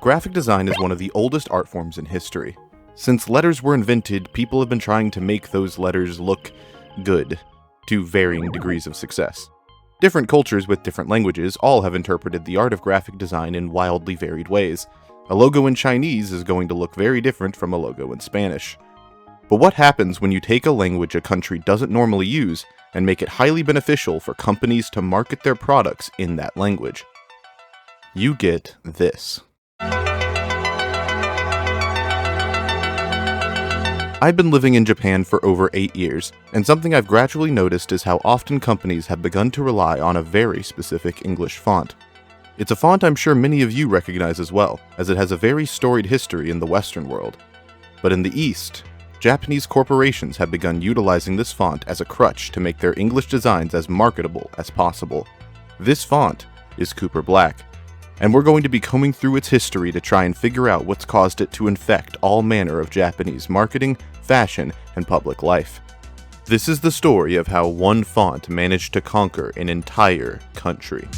Graphic design is one of the oldest art forms in history. Since letters were invented, people have been trying to make those letters look good, to varying degrees of success. Different cultures with different languages all have interpreted the art of graphic design in wildly varied ways. A logo in Chinese is going to look very different from a logo in Spanish. But what happens when you take a language a country doesn't normally use and make it highly beneficial for companies to market their products in that language? You get this. I've been living in Japan for over 8 years, and something I've gradually noticed is how often companies have begun to rely on a very specific English font. It's a font I'm sure many of you recognize as well, as it has a very storied history in the Western world. But in the East, Japanese corporations have begun utilizing this font as a crutch to make their English designs as marketable as possible. This font is Cooper Black, and we're going to be combing through its history to try and figure out what's caused it to infect all manner of Japanese marketing, fashion, and public life. This is the story of how one font managed to conquer an entire country.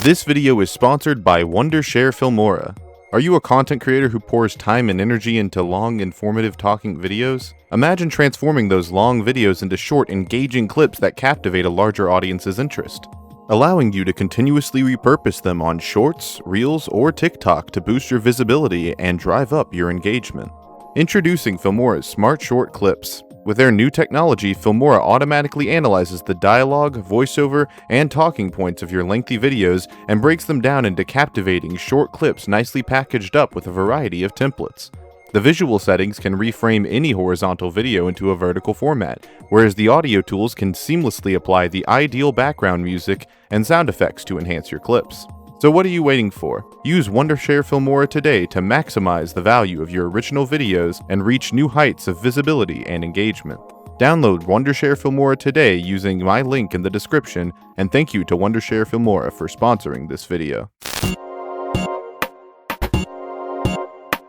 This video is sponsored by Wondershare Filmora. Are you a content creator who pours time and energy into long, informative talking videos? Imagine transforming those long videos into short, engaging clips that captivate a larger audience's interest, allowing you to continuously repurpose them on Shorts, Reels, or TikTok to boost your visibility and drive up your engagement. Introducing Filmora's Smart Short Clips. With their new technology, Filmora automatically analyzes the dialogue, voiceover, and talking points of your lengthy videos and breaks them down into captivating short clips nicely packaged up with a variety of templates. The visual settings can reframe any horizontal video into a vertical format, whereas the audio tools can seamlessly apply the ideal background music and sound effects to enhance your clips. So what are you waiting for? Use Wondershare Filmora today to maximize the value of your original videos and reach new heights of visibility and engagement. Download Wondershare Filmora today using my link in the description, and thank you to Wondershare Filmora for sponsoring this video.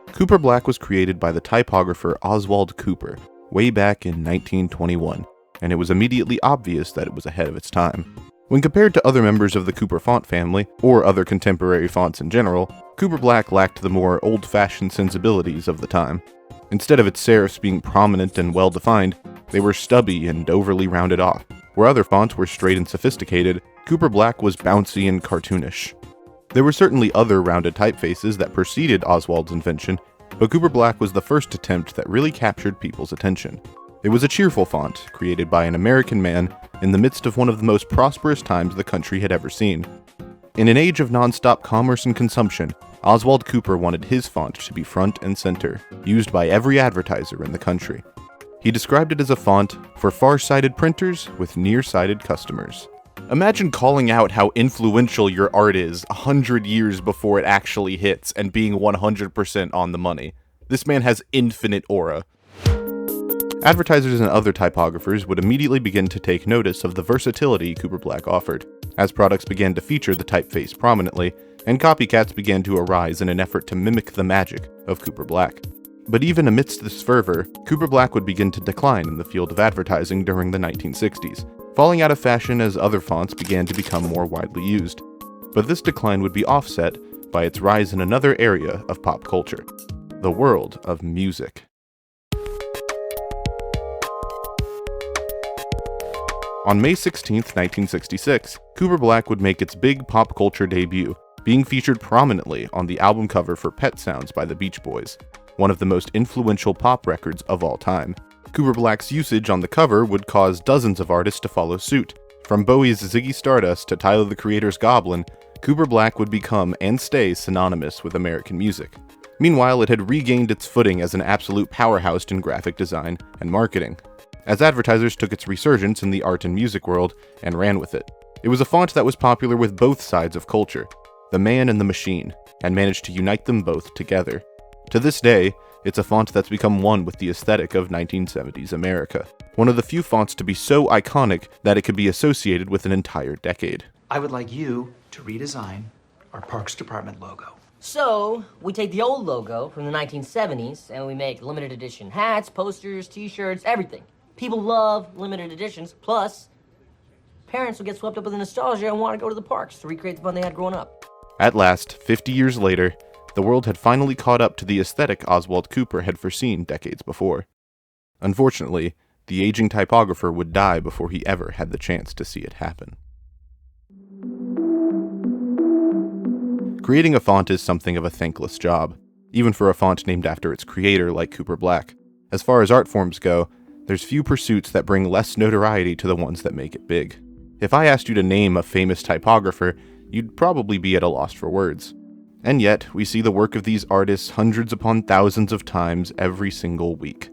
Cooper Black was created by the typographer Oswald Cooper way back in 1921, and it was immediately obvious that it was ahead of its time. When compared to other members of the Cooper font family, or other contemporary fonts in general, Cooper Black lacked the more old-fashioned sensibilities of the time. Instead of its serifs being prominent and well-defined, they were stubby and overly rounded off. Where other fonts were straight and sophisticated, Cooper Black was bouncy and cartoonish. There were certainly other rounded typefaces that preceded Oswald's invention, but Cooper Black was the first attempt that really captured people's attention. It was a cheerful font, created by an American man in the midst of one of the most prosperous times the country had ever seen. In an age of non-stop commerce and consumption, Oswald Cooper wanted his font to be front and center, used by every advertiser in the country. He described it as a font for far-sighted printers with near-sighted customers. Imagine calling out how influential your art is 100 years before it actually hits and being 100% on the money. This man has infinite aura. Advertisers and other typographers would immediately begin to take notice of the versatility Cooper Black offered, as products began to feature the typeface prominently, and copycats began to arise in an effort to mimic the magic of Cooper Black. But even amidst this fervor, Cooper Black would begin to decline in the field of advertising during the 1960s, falling out of fashion as other fonts began to become more widely used. But this decline would be offset by its rise in another area of pop culture, the world of music. On May 16, 1966, Cooper Black would make its big pop culture debut, being featured prominently on the album cover for Pet Sounds by the Beach Boys, one of the most influential pop records of all time. Cooper Black's usage on the cover would cause dozens of artists to follow suit. From Bowie's Ziggy Stardust to Tyler the Creator's Goblin, Cooper Black would become and stay synonymous with American music. Meanwhile, it had regained its footing as an absolute powerhouse in graphic design and marketing, as advertisers took its resurgence in the art and music world and ran with it. It was a font that was popular with both sides of culture, the man and the machine, and managed to unite them both together. To this day, it's a font that's become one with the aesthetic of 1970s America, one of the few fonts to be so iconic that it could be associated with an entire decade. I would like you to redesign our Parks Department logo. So, we take the old logo from the 1970s and we make limited edition hats, posters, t-shirts, everything. People love limited editions, plus parents will get swept up with the nostalgia and want to go to the parks to recreate the fun they had growing up. At last, 50 years later, the world had finally caught up to the aesthetic Oswald Cooper had foreseen decades before. Unfortunately, the aging typographer would die before he ever had the chance to see it happen. Creating a font is something of a thankless job, even for a font named after its creator like Cooper Black. As far as art forms go, there's few pursuits that bring less notoriety to the ones that make it big. If I asked you to name a famous typographer, you'd probably be at a loss for words. And yet, we see the work of these artists hundreds upon thousands of times every single week.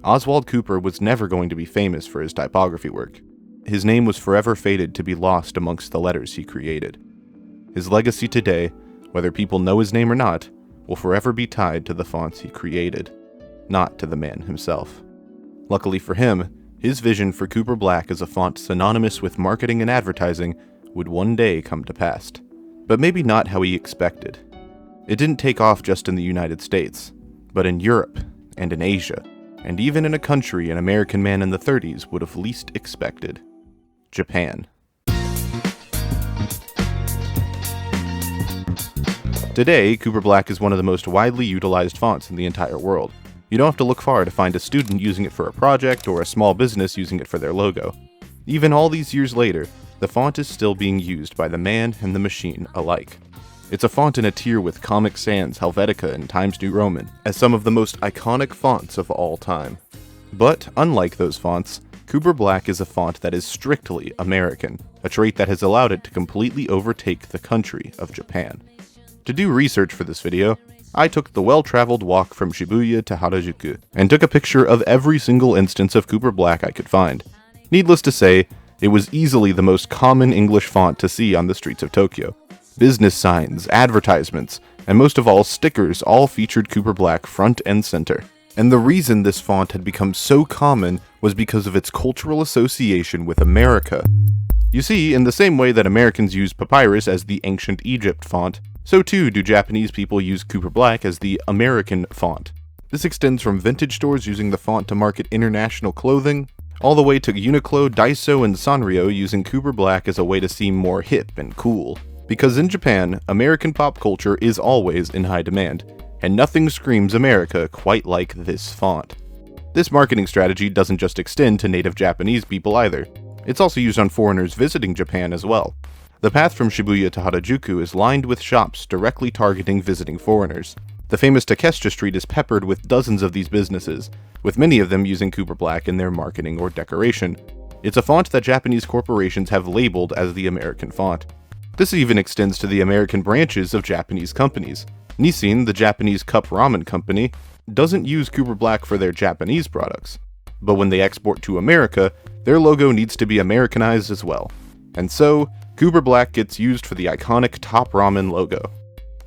Oswald Cooper was never going to be famous for his typography work. His name was forever fated to be lost amongst the letters he created. His legacy today, whether people know his name or not, will forever be tied to the fonts he created, not to the man himself. Luckily for him, his vision for Cooper Black as a font synonymous with marketing and advertising would one day come to pass. But maybe not how he expected. It didn't take off just in the United States, but in Europe and in Asia, and even in a country an American man in the 30s would have least expected: Japan. Today, Cooper Black is one of the most widely utilized fonts in the entire world. You don't have to look far to find a student using it for a project or a small business using it for their logo. Even all these years later, the font is still being used by the man and the machine alike. It's a font in a tier with Comic Sans, Helvetica, and Times New Roman, as some of the most iconic fonts of all time. But, unlike those fonts, Cooper Black is a font that is strictly American, a trait that has allowed it to completely overtake the country of Japan. To do research for this video, I took the well-traveled walk from Shibuya to Harajuku, and took a picture of every single instance of Cooper Black I could find. Needless to say, it was easily the most common English font to see on the streets of Tokyo. Business signs, advertisements, and most of all stickers all featured Cooper Black front and center. And the reason this font had become so common was because of its cultural association with America. You see, in the same way that Americans use papyrus as the ancient Egypt font, so too do Japanese people use Cooper Black as the American font. This extends from vintage stores using the font to market international clothing, all the way to Uniqlo, Daiso, and Sanrio using Cooper Black as a way to seem more hip and cool. Because in Japan, American pop culture is always in high demand, and nothing screams America quite like this font. This marketing strategy doesn't just extend to native Japanese people either. It's also used on foreigners visiting Japan as well. The path from Shibuya to Harajuku is lined with shops directly targeting visiting foreigners. The famous Takeshita Street is peppered with dozens of these businesses, with many of them using Cooper Black in their marketing or decoration. It's a font that Japanese corporations have labeled as the American font. This even extends to the American branches of Japanese companies. Nissin, the Japanese cup ramen company, doesn't use Cooper Black for their Japanese products. But when they export to America, their logo needs to be Americanized as well. And so, Cooper Black gets used for the iconic Top Ramen logo.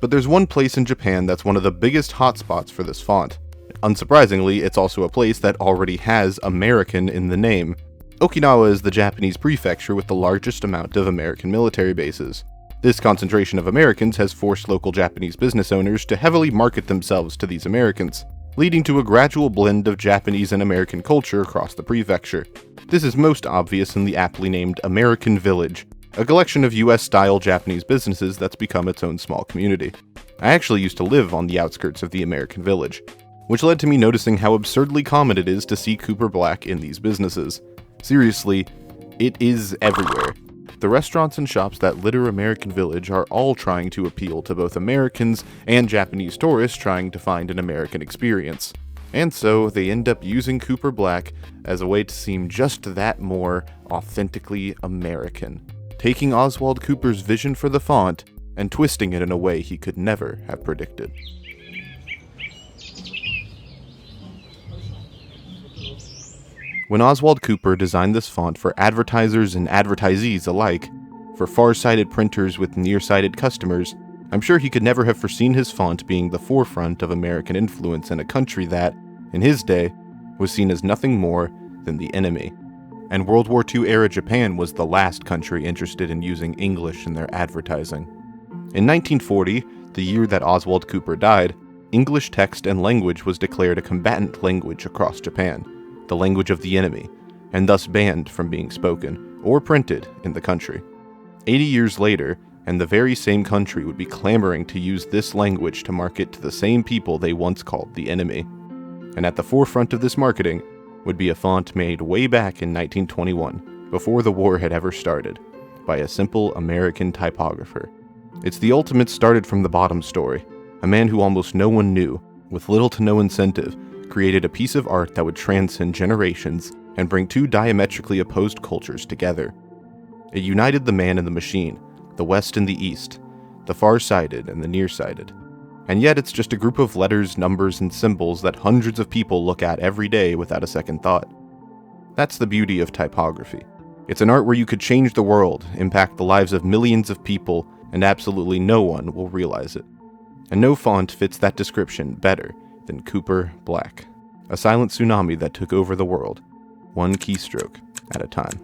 But there's one place in Japan that's one of the biggest hotspots for this font. Unsurprisingly, it's also a place that already has American in the name. Okinawa is the Japanese prefecture with the largest amount of American military bases. This concentration of Americans has forced local Japanese business owners to heavily market themselves to these Americans, leading to a gradual blend of Japanese and American culture across the prefecture. This is most obvious in the aptly named American Village, a collection of US-style Japanese businesses that's become its own small community. I actually used to live on the outskirts of the American Village, which led to me noticing how absurdly common it is to see Cooper Black in these businesses. Seriously, it is everywhere. The restaurants and shops that litter American Village are all trying to appeal to both Americans and Japanese tourists trying to find an American experience. And so they end up using Cooper Black as a way to seem just that more authentically American, taking Oswald Cooper's vision for the font and twisting it in a way he could never have predicted. When Oswald Cooper designed this font for advertisers and advertisees alike, for far-sighted printers with near-sighted customers, I'm sure he could never have foreseen his font being the forefront of American influence in a country that, in his day, was seen as nothing more than the enemy. And World War II-era Japan was the last country interested in using English in their advertising. In 1940, the year that Oswald Cooper died, English text and language was declared a combatant language across Japan, the language of the enemy, and thus banned from being spoken or printed in the country. 80 years later, and the very same country would be clamoring to use this language to market to the same people they once called the enemy. And at the forefront of this marketing would be a font made way back in 1921, before the war had ever started, by a simple American typographer. It's the ultimate started from the bottom story. A man who almost no one knew, with little to no incentive, created a piece of art that would transcend generations and bring two diametrically opposed cultures together. It united the man and the machine, the West and the East, the far-sighted and the nearsighted. And yet it's just a group of letters, numbers, and symbols that hundreds of people look at every day without a second thought. That's the beauty of typography. It's an art where you could change the world, impact the lives of millions of people, and absolutely no one will realize it. And no font fits that description better than Cooper Black, a silent tsunami that took over the world, one keystroke at a time.